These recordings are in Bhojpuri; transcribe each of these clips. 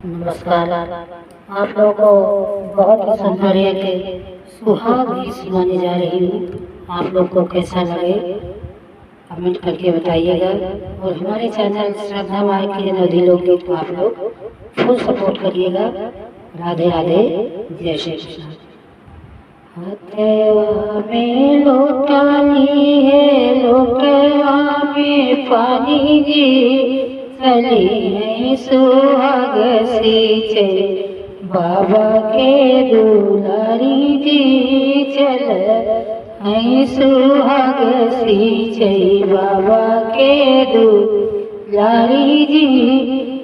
नमस्कार। आप लोगों को बहुत ही सौंदर्य के सुहाग गीत सुनाने जा रही हूँ। आप लोग को कैसा लगे कमेंट करके बताइएगा। और हमारे चैनल श्रद्धा माई के विनोदी लोकगीत को आप लोग फुल सपोर्ट करिएगा। राधे राधे, जय श्री कृष्ण। हथवा में लोटाली है, लोटवा में पानी जी, चली है सुहाग सींचे बाबा के दुलारी जी, चल है सुहाग सींचे बाबा के दुलारी जी।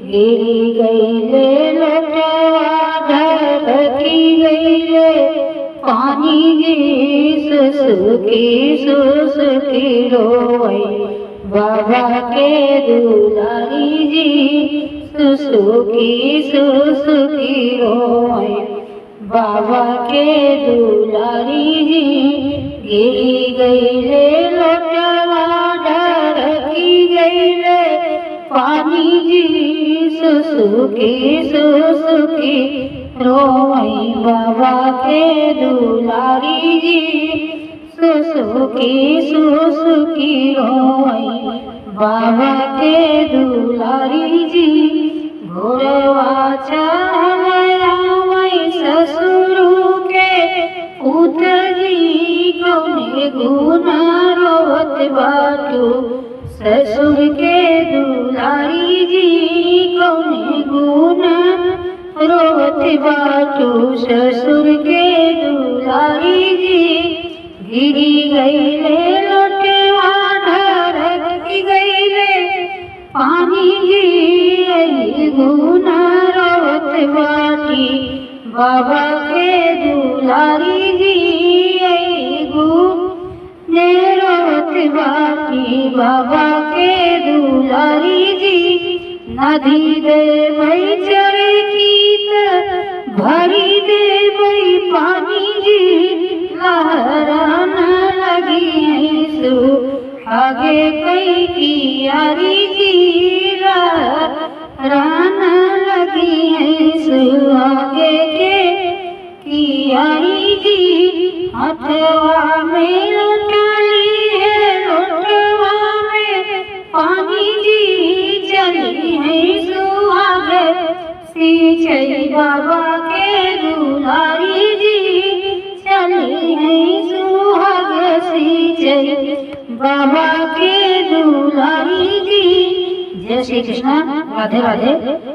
गिरी गईले लोटवा ढरकी गईले पानी जी, सुसुकी रोई बाबा के दुलारी जी, सुसुकी रोई बाबा के दुलारी जी। गिरी गईले लोटवा ढरकी गईले पानी जी, सुसुकी रोई बाबा के दुलारी जी, सुसुकी रोई बाबा के दुलारी जी। घोरवा चढ़ावई ससुर के पुत जी, कौने गुना रोवत बाटू ससुर के दुलारी जी, कौने गुना रोवत बाटू ससुर के दुलारी जी। गिरी गईले लोटवा ढरकी गईले पानी जी, गुना रोवत बाटी बाबा के दुलारी जी, गुने रोवत बाटी बाबा के दुलारी जी। नदी दे मई चढ़े कीत भरी दे मई पानी जी, लहरा न लगी है सुहागे कई कियारी जी, लहरा न लगी है सुहागे के कियारी जी। हथवा में लोटाली है, लोटवा में पानी जी, चली है सुहाग सींचे बाबा के दुलारी जी, चली है सुहाग सींचे बाबा के दुलारी जी। जय श्री कृष्ण, राधे राधे।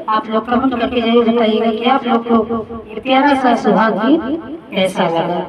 आप लोग कमेंट करके जरूर बताइएगा कि आप लोग को ये प्यारा सा सुहाग गीत कैसा लगा।